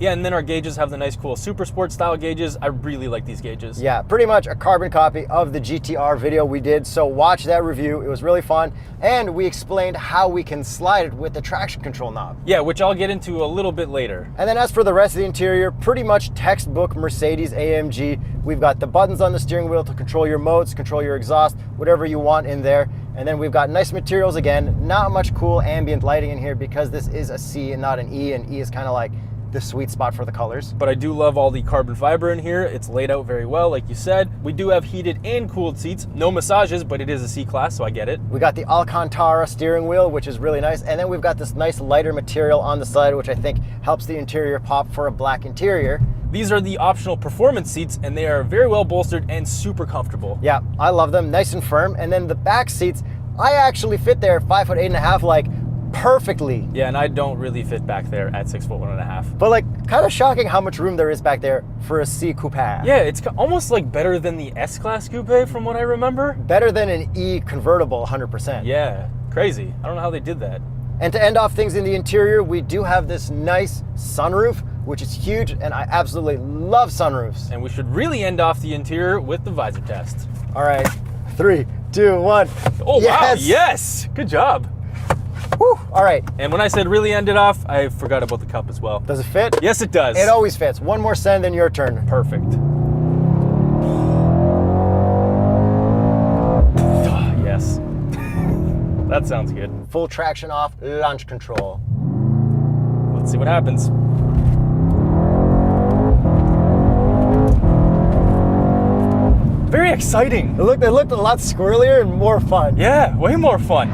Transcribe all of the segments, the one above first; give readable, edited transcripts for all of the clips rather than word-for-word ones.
Yeah, and then our gauges have the nice cool Super Sport style gauges. I really like these gauges. Yeah, pretty much a carbon copy of the GTR video we did. So watch that review. It was really fun. And we explained how we can slide it with the traction control knob. Yeah, which I'll get into a little bit later. And then as for the rest of the interior, pretty much textbook Mercedes AMG. We've got the buttons on the steering wheel to control your modes, control your exhaust, whatever you want in there. And then we've got nice materials again, not much cool ambient lighting in here because this is a C and not an E, and E is kind of like the sweet spot for the colors. But I do love all the carbon fiber in here. It's laid out very well, like you said. We do have heated and cooled seats. No massages, but it is a C-Class, so I get it. We got the Alcantara steering wheel, which is really nice. And then we've got this nice lighter material on the side, which I think helps the interior pop for a black interior. These are the optional performance seats, and they are very well bolstered and super comfortable. Yeah, I love them, nice and firm. And then the back seats, I actually fit there 5'8.5", like perfectly. Yeah, and I don't really fit back there at 6'1.5". But like, kind of shocking how much room there is back there for a C coupe. Yeah, it's almost like better than the S-Class coupe from what I remember. Better than an E convertible, 100%. Yeah, crazy. I don't know how they did that. And to end off things in the interior, we do have this nice sunroof, which is huge, and I absolutely love sunroofs. And we should really end off the interior with the visor test. All right, 3, 2, 1. Oh, yes. Wow, yes! Good job. Whew. All right. And when I said really end it off, I forgot about the cup as well. Does it fit? Yes, it does. It always fits. One more send, then your turn. Perfect. Yes. That sounds good. Full traction off, launch control. Let's see what happens. Very exciting. It looked a lot squirrelier and more fun. Yeah, way more fun.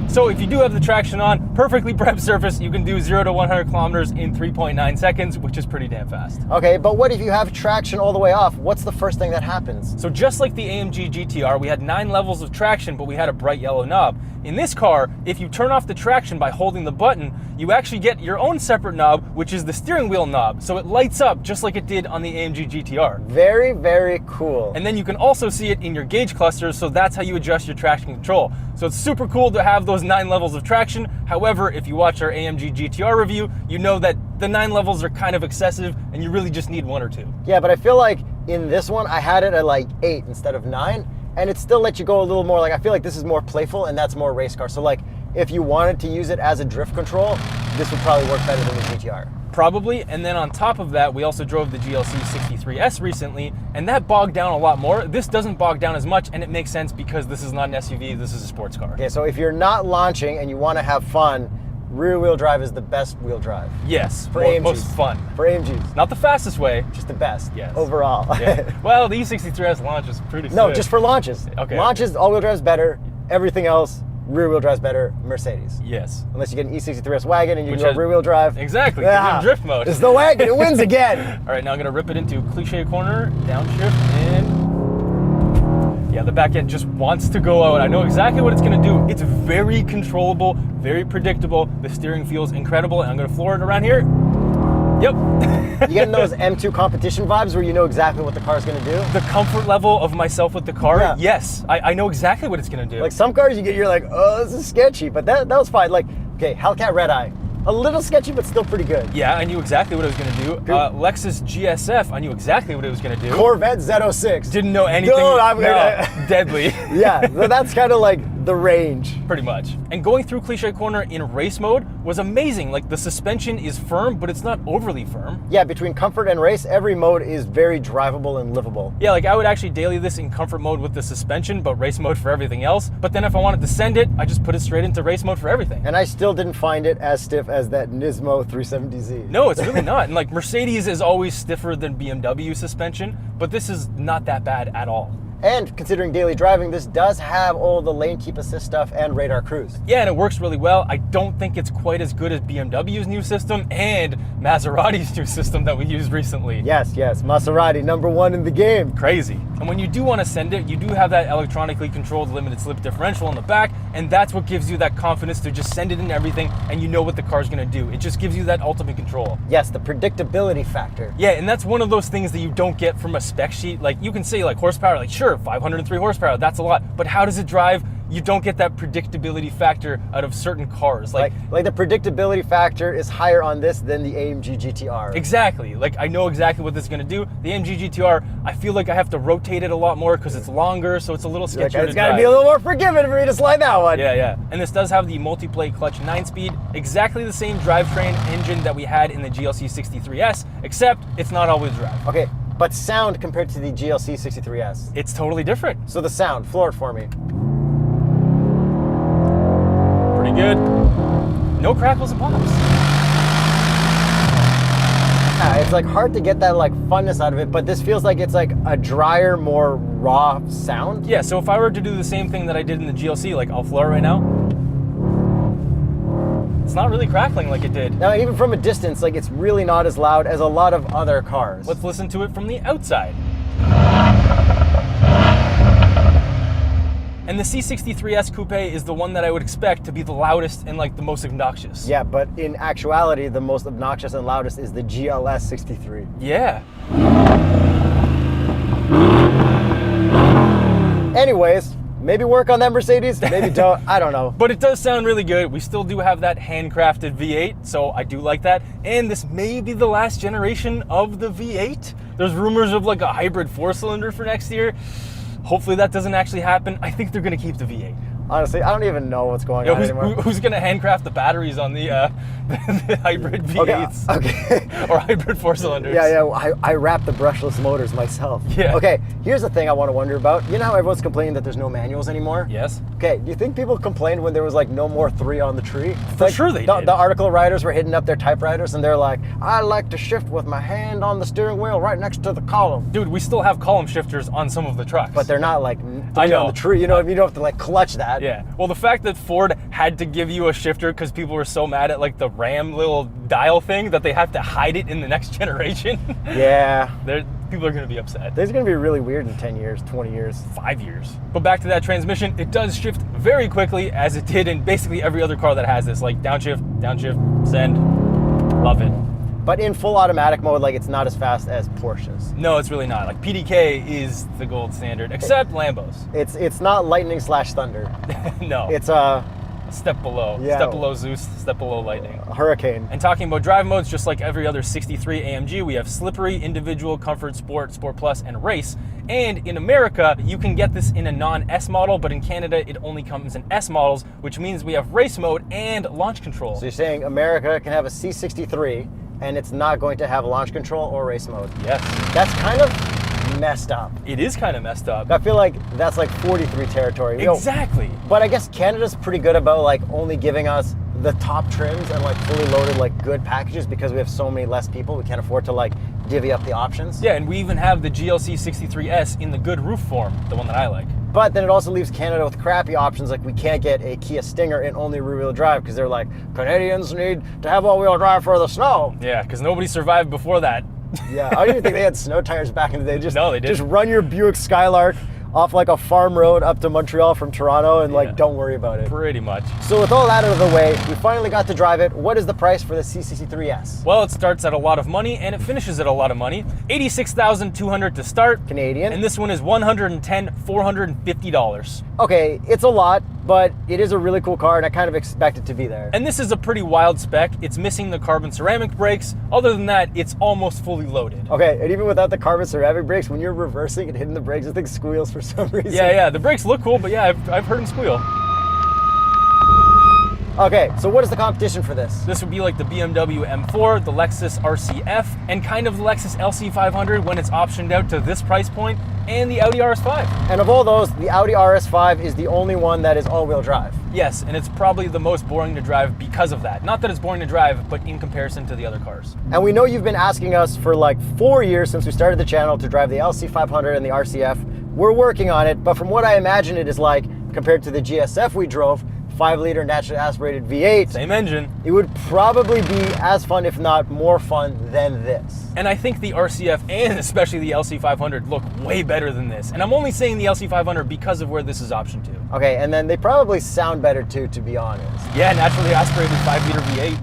So if you do have the traction on, perfectly prepped surface, you can do 0 to 100 kilometers in 3.9 seconds, which is pretty damn fast. Okay, but what if you have traction all the way off? What's the first thing that happens? So just like the AMG GTR, we had 9 levels of traction, but we had a bright yellow knob. In this car, if you turn off the traction by holding the button, you actually get your own separate knob, which is the steering wheel knob. So it lights up just like it did on the AMG GTR. Very, very cool. And then you can also see it in your gauge clusters, so that's how you adjust your traction control. So it's super cool to have those 9 levels of traction. However, if you watch our AMG GTR review, you know that the 9 levels are kind of excessive and you really just need 1 or 2. Yeah, but I feel like in this one, I had it at like 8 instead of 9. And it still lets you go a little more, like I feel like this is more playful and that's more race car. So like if you wanted to use it as a drift control, this would probably work better than the GTR. Probably, and then on top of that, we also drove the GLC 63S recently, and that bogged down a lot more. This doesn't bog down as much, and it makes sense because this is not an SUV, this is a sports car. Okay, so if you're not launching and you want to have fun, rear wheel drive is the best wheel drive. Yes, for AMGs. Most fun. For AMGs. Not the fastest way. Just the best. Yes. Overall. Yeah. Well, the E63S launch is pretty sick. No, just for launches. Okay. Launches, all-wheel drive is better. Everything else, rear-wheel drive is better. Mercedes. Yes. Unless you get an E63S wagon and you can go rear-wheel drive. Exactly. Yeah. In drift mode. It's the wagon. It wins again. All right, now I'm going to rip it into cliche corner, downshift, and yeah, the back end just wants to go out. I know exactly what it's going to do. It's very controllable, very predictable. The steering feels incredible, and I'm going to floor it around here. Yep. You getting those M2 competition vibes where you know exactly what the car is going to do? The comfort level of myself with the car, yeah. Yes. I know exactly what it's going to do. Like some cars you're like, oh, this is sketchy, but that was fine. Like, okay, Hellcat Red Eye. A little sketchy, but still pretty good. Yeah, I knew exactly what it was going to do. Lexus GSF, I knew exactly what it was going to do. Corvette Z06. Didn't know anything. Deadly. Yeah, so that's kind of like the range. Pretty much. And going through cliche corner in race mode was amazing. Like the suspension is firm, but it's not overly firm. Yeah, between comfort and race, every mode is very drivable and livable. Yeah, like I would actually daily this in comfort mode with the suspension, but race mode for everything else. But then if I wanted to send it, I just put it straight into race mode for everything. And I still didn't find it as stiff as that Nismo 370Z. No, it's really not. And like Mercedes is always stiffer than BMW suspension, but this is not that bad at all. And considering daily driving, this does have all the lane keep assist stuff and radar cruise. Yeah, and it works really well. I don't think it's quite as good as BMW's new system and Maserati's new system that we used recently. Yes, Maserati, #1 in the game. Crazy. And when you do want to send it, you do have that electronically controlled limited slip differential on the back, and that's what gives you that confidence to just send it in everything and you know what the car's going to do. It just gives you that ultimate control. Yes, the predictability factor. Yeah, and that's one of those things that you don't get from a spec sheet. Like you can say like horsepower, like sure, sure, 503 horsepower, that's a lot. But how does it drive? You don't get that predictability factor out of certain cars. Like the predictability factor is higher on this than the AMG GTR. Exactly. Like, I know exactly what this is going to do. The AMG GTR, I feel like I have to rotate it a lot more because it's longer, so it's a little sketchier to drive. It's got to be a little more forgiving for me to slide that one. Yeah. And this does have the multi-play clutch 9-speed, exactly the same drivetrain engine that we had in the GLC 63S, except it's not all-wheel drive. Okay, but sound compared to the GLC 63S? It's totally different. So the sound, floor it for me. Pretty good. No crackles and pops. Yeah, it's like hard to get that like funness out of it, but this feels like it's like a drier, more raw sound. Yeah, so if I were to do the same thing that I did in the GLC, like I'll floor it right now, it's not really crackling like it did. Now, even from a distance, like it's really not as loud as a lot of other cars. Let's listen to it from the outside. And the C63S Coupe is the one that I would expect to be the loudest and like the most obnoxious. Yeah, but in actuality, the most obnoxious and loudest is the GLS 63. Yeah. Anyways, maybe work on that Mercedes, maybe don't, I don't know. But it does sound really good. We still do have that handcrafted V8, so I do like that. And this may be the last generation of the V8. There's rumors of like a hybrid 4-cylinder for next year. Hopefully that doesn't actually happen. I think they're going to keep the V8. Honestly, I don't even know what's going on anymore. Who's going to handcraft the batteries on the hybrid V8s? Okay. Or hybrid 4-cylinders? Yeah. I wrap the brushless motors myself. Yeah. Okay, here's the thing I want to wonder about. You know how everyone's complaining that there's no manuals anymore? Yes. Okay, do you think people complained when there was like no more 3 on the tree? For sure they did. The article writers were hitting up their typewriters and they're like, I like to shift with my hand on the steering wheel right next to the column. Dude, we still have column shifters on some of the trucks. But they're not like I know. on the tree. You know what I mean? You don't have to like clutch that. Yeah. Well, the fact that Ford had to give you a shifter because people were so mad at like the Ram little dial thing that they have to hide it in the next generation. Yeah. People are going to be upset. This is going to be really weird in 10 years, 20 years. 5 years. But back to that transmission, it does shift very quickly as it did in basically every other car that has this, like downshift, send, love it. But in full automatic mode, like it's not as fast as Porsches. No, it's really not. Like PDK is the gold standard, except Lambos. It's not lightning / thunder. No. It's step below. Yeah. Step below Zeus, step below lightning. Hurricane. And talking about drive modes, just like every other 63 AMG, we have slippery, individual, comfort, sport, sport plus, and race. And in America, you can get this in a non-S model, but in Canada, it only comes in S models, which means we have race mode and launch control. So you're saying America can have a C63 and it's not going to have launch control or race mode? Yes. That's kind of messed up. It is kind of messed up. I feel like that's like 43 territory. Exactly. But I guess Canada's pretty good about like only giving us the top trims and like fully loaded like good packages because we have so many less people. We can't afford to like divvy up the options. Yeah, and we even have the GLC 63S in the good roof form, the one that I like. But then it also leaves Canada with crappy options, like we can't get a Kia Stinger in only rear-wheel drive because they're like, Canadians need to have all-wheel drive for the snow. Yeah, because nobody survived before that. Yeah, I don't even think they had snow tires back in the day. No, they didn't. Just run your Buick Skylark off like a farm road up to Montreal from Toronto and like don't worry about it. Pretty much. So with all that out of the way, we finally got to drive it. What is the price for the C63S? Well, it starts at a lot of money and it finishes at a lot of money. $86,200 to start. Canadian. And this one is $110,450. Okay, it's a lot, but it is a really cool car and I kind of expect it to be there. And this is a pretty wild spec. It's missing the carbon ceramic brakes. Other than that, it's almost fully loaded. Okay, and even without the carbon ceramic brakes, when you're reversing and hitting the brakes, I think squeals for some reason. Yeah, the brakes look cool, but yeah, I've heard them squeal. Okay, so what is the competition for this? This would be like the BMW M4, the Lexus RCF, and kind of the Lexus LC500 when it's optioned out to this price point, and the Audi RS5. And of all those, the Audi RS5 is the only one that is all-wheel drive. Yes, and it's probably the most boring to drive because of that. Not that it's boring to drive, but in comparison to the other cars. And we know you've been asking us for like 4 years since we started the channel to drive the LC500 and the RCF. We're working on it, but from what I imagine it is like, compared to the GSF we drove, 5-liter naturally aspirated V8. Same engine. It would probably be as fun, if not more fun, than this. And I think the RCF and especially the LC500 look way better than this. And I'm only saying the LC500 because of where this is optioned to. Okay, and then they probably sound better too, to be honest. Yeah, naturally aspirated 5-liter V8.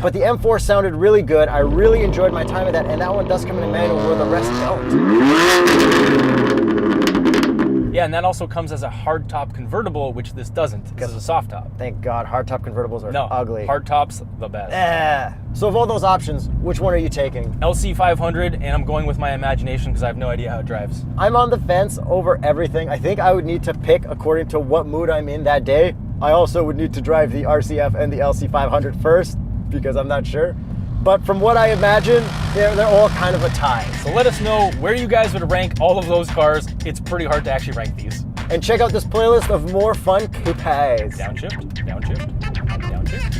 But the M4 sounded really good. I really enjoyed my time with that, and that one does come in a manual where the rest don't. Yeah, and that also comes as a hardtop convertible, which this doesn't. This is a soft top. Thank God, hardtop convertibles are ugly. Hardtop's the best. So of all those options, which one are you taking? LC500, and I'm going with my imagination because I have no idea how it drives. I'm on the fence over everything. I think I would need to pick according to what mood I'm in that day. I also would need to drive the RCF and the LC500 first because I'm not sure. But from what I imagine, they're all kind of a tie. So let us know where you guys would rank all of those cars. It's pretty hard to actually rank these. And check out this playlist of more fun coupes. Downshift, downshift, downshift.